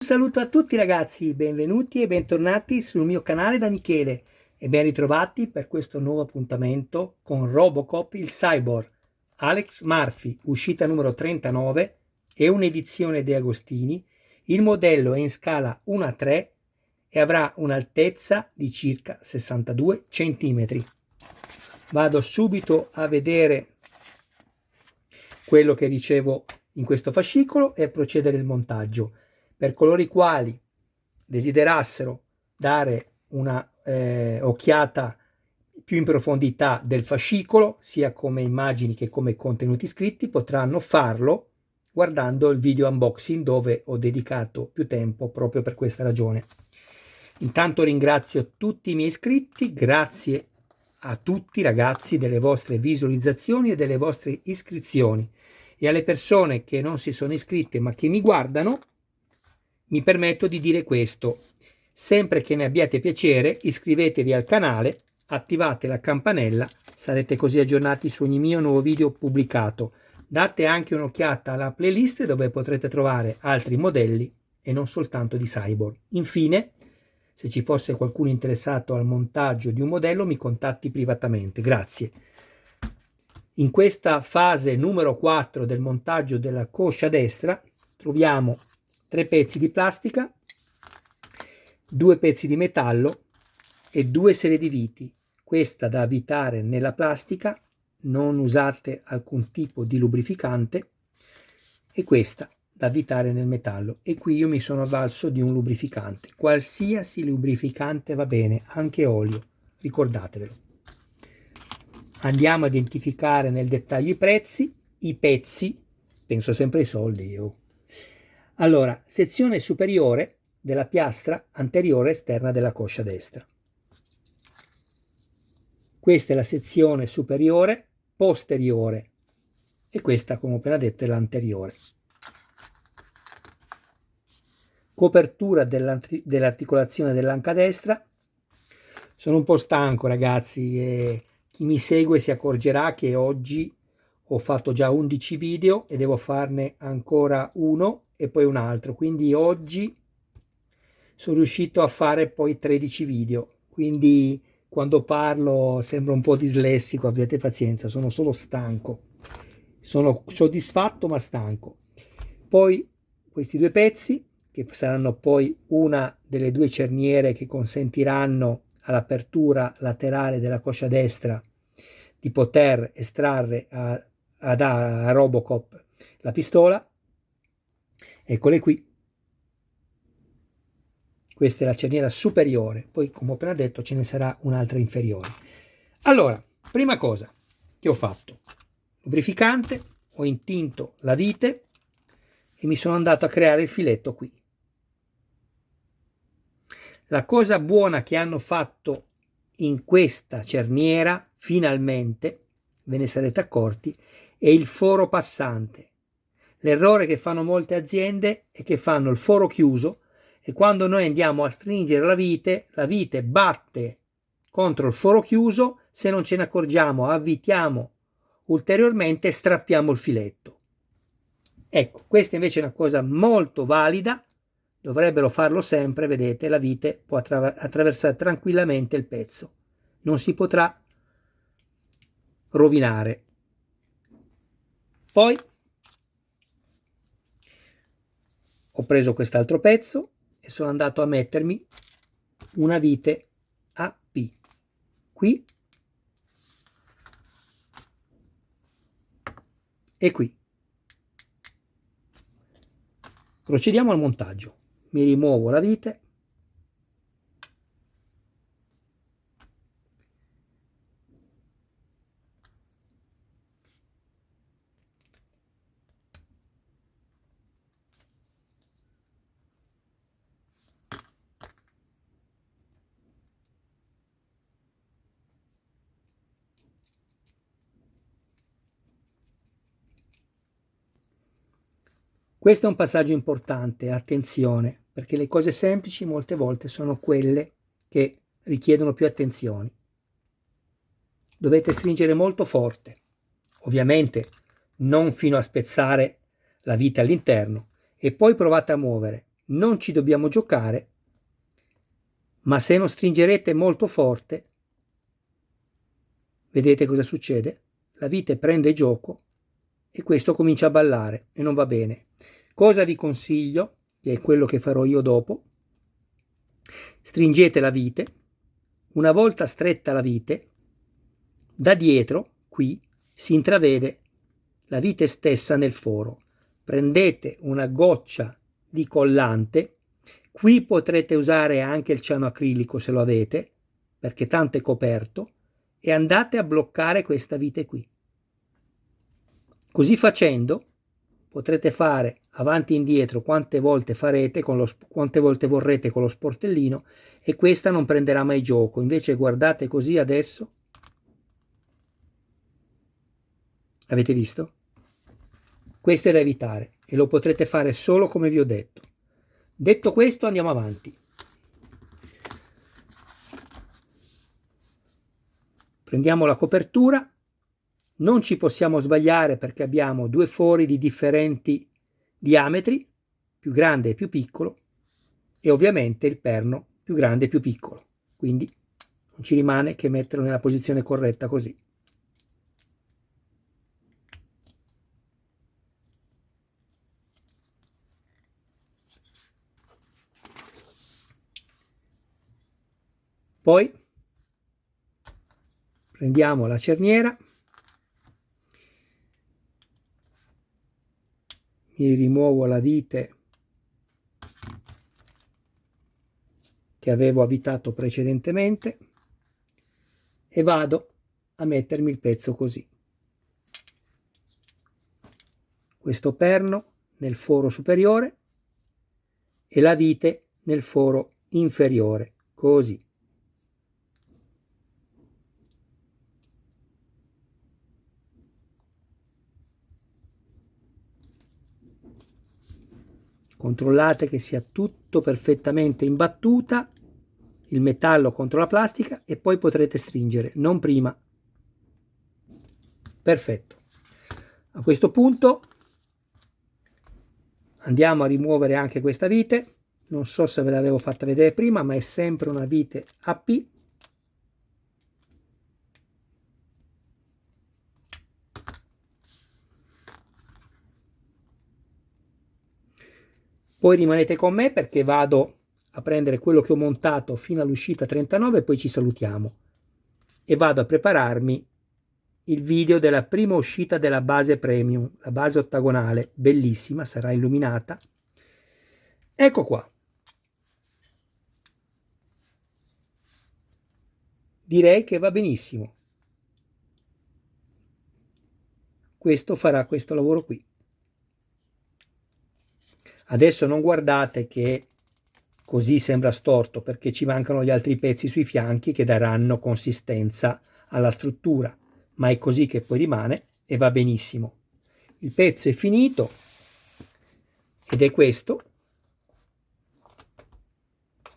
saluto a tutti ragazzi, benvenuti e bentornati sul mio canale da Michele e ben ritrovati per questo nuovo appuntamento con Robocop il Cyborg, Alex Murphy, uscita numero 39 e un'edizione De Agostini. Il modello è in scala 1:3 e avrà un'altezza di circa 62 cm. Vado subito a vedere quello che ricevo in questo fascicolo e a procedere il montaggio. Per coloro i quali desiderassero dare una occhiata più in profondità del fascicolo, sia come immagini che come contenuti scritti, potranno farlo guardando il video unboxing dove ho dedicato più tempo proprio per questa ragione. Intanto ringrazio tutti i miei iscritti, grazie a tutti ragazzi delle vostre visualizzazioni e delle vostre iscrizioni, e alle persone che non si sono iscritte ma che mi guardano mi permetto di dire questo: sempre che ne abbiate piacere iscrivetevi al canale, attivate la campanella, sarete così aggiornati su ogni mio nuovo video pubblicato. Date anche un'occhiata alla playlist dove potrete trovare altri modelli e non soltanto di Cyborg. Infine, se ci fosse qualcuno interessato al montaggio di un modello, mi contatti privatamente. Grazie. In questa fase numero 4 del montaggio della coscia destra troviamo 3 pezzi di plastica, 2 pezzi di metallo e 2 serie di viti. Questa da avvitare nella plastica, non usate alcun tipo di lubrificante, e questa da avvitare nel metallo. E qui io mi sono avvalso di un lubrificante, qualsiasi lubrificante va bene, anche olio, ricordatevelo. Andiamo a identificare nel dettaglio i pezzi, penso sempre ai soldi io. Allora, sezione superiore della piastra anteriore esterna della coscia destra. Questa è la sezione superiore posteriore e questa, come ho appena detto, è l'anteriore. Copertura dell'articolazione dell'anca destra. Sono un po' stanco ragazzi e chi mi segue si accorgerà che oggi ho fatto già 11 video e devo farne ancora uno e poi un altro, quindi oggi sono riuscito a fare poi 13 video, quindi quando parlo sembra un po' dislessico, abbiate pazienza, sono solo stanco, sono soddisfatto ma stanco. Poi questi 2 pezzi che saranno poi una delle 2 cerniere che consentiranno all'apertura laterale della coscia destra di poter estrarre a Robocop la pistola. Eccole qui, questa è la cerniera superiore, poi come ho appena detto ce ne sarà un'altra inferiore. Allora, prima cosa che ho fatto, lubrificante, ho intinto la vite e mi sono andato a creare il filetto qui. La cosa buona che hanno fatto in questa cerniera, finalmente, ve ne sarete accorti, è il foro passante. L'errore che fanno molte aziende è che fanno il foro chiuso e quando noi andiamo a stringere la vite batte contro il foro chiuso, se non ce ne accorgiamo avvitiamo ulteriormente e strappiamo il filetto. Ecco, questa invece è una cosa molto valida, dovrebbero farlo sempre, vedete, la vite può attraversare tranquillamente il pezzo, non si potrà rovinare. Poi ho preso quest'altro pezzo e sono andato a mettermi una vite AP qui e qui. Procediamo al montaggio. Mi rimuovo la vite . Questo è un passaggio importante, attenzione, perché le cose semplici molte volte sono quelle che richiedono più attenzioni. Dovete stringere molto forte, ovviamente non fino a spezzare la vite all'interno, e poi provate a muovere. non ci dobbiamo giocare, ma se non stringerete molto forte, vedete cosa succede? La vite prende gioco e questo comincia a ballare e non va bene. Cosa vi consiglio, che è quello che farò io dopo? Stringete la vite, una volta stretta la vite, da dietro, qui, si intravede la vite stessa nel foro. Prendete una goccia di collante, qui potrete usare anche il ciano acrilico se lo avete, perché tanto è coperto, e andate a bloccare questa vite qui. Così facendo potrete fare avanti e indietro quante volte farete quante volte vorrete con lo sportellino e questa non prenderà mai gioco. Invece guardate così adesso. Avete visto? Questo è da evitare e lo potrete fare solo come vi ho detto. Detto questo, andiamo avanti. Prendiamo la copertura. Non ci possiamo sbagliare perché abbiamo due fori di differenti diametri, più grande e più piccolo, e ovviamente il perno più grande e più piccolo. Quindi non ci rimane che metterlo nella posizione corretta così. Poi prendiamo la cerniera, mi rimuovo la vite che avevo avvitato precedentemente e vado a mettermi il pezzo così. Questo perno nel foro superiore e la vite nel foro inferiore, così. Controllate che sia tutto perfettamente imbattuta, il metallo contro la plastica, e poi potrete stringere, non prima. Perfetto. A questo punto andiamo a rimuovere anche questa vite. Non so se ve l'avevo fatta vedere prima, ma è sempre una vite AP. Poi rimanete con me perché vado a prendere quello che ho montato fino all'uscita 39 e poi ci salutiamo. E vado a prepararmi il video della prima uscita della base premium, la base ottagonale, bellissima, sarà illuminata. Ecco qua. Direi che va benissimo. Questo farà questo lavoro qui. Adesso non guardate che così sembra storto perché ci mancano gli altri pezzi sui fianchi che daranno consistenza alla struttura, ma è così che poi rimane e va benissimo. Il pezzo è finito ed è questo.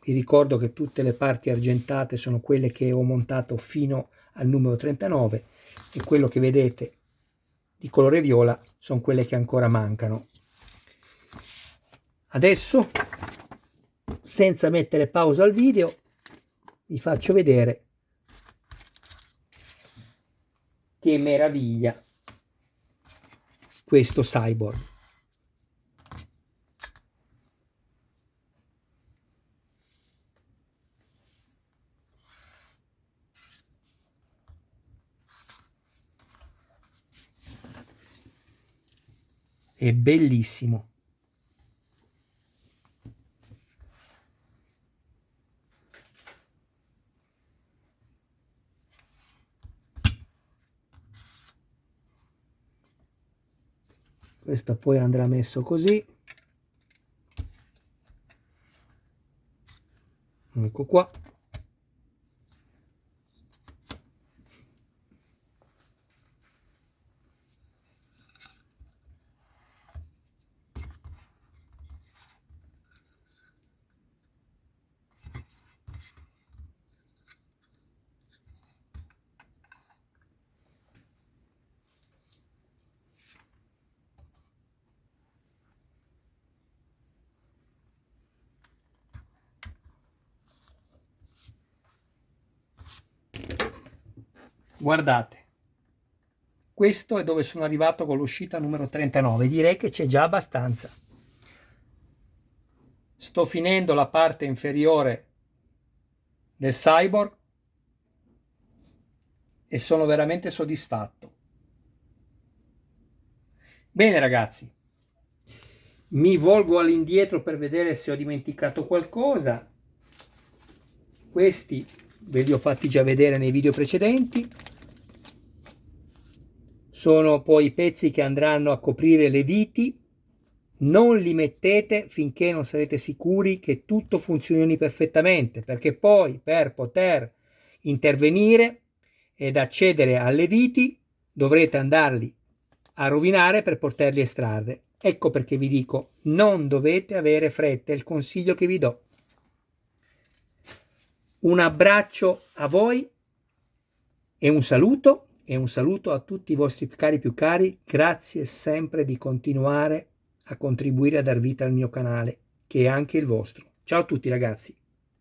Vi ricordo che tutte le parti argentate sono quelle che ho montato fino al numero 39 e quello che vedete di colore viola sono quelle che ancora mancano. Adesso, senza mettere pausa al video, vi faccio vedere che meraviglia questo cyborg. È bellissimo. Questo poi andrà messo così. Ecco qua. Guardate, questo è dove sono arrivato con l'uscita numero 39, direi che c'è già abbastanza. Sto finendo la parte inferiore del Cyborg e sono veramente soddisfatto. Bene ragazzi, mi volgo all'indietro per vedere se ho dimenticato qualcosa. Questi ve li ho fatti già vedere nei video precedenti. Sono poi i pezzi che andranno a coprire le viti. Non li mettete finché non sarete sicuri che tutto funzioni perfettamente, perché poi per poter intervenire ed accedere alle viti dovrete andarli a rovinare per poterli estrarre. Ecco perché vi dico, non dovete avere fretta, è il consiglio che vi do. Un abbraccio a voi e un saluto a tutti i vostri cari più cari. Grazie sempre di continuare a contribuire a dar vita al mio canale, che è anche il vostro. Ciao a tutti ragazzi.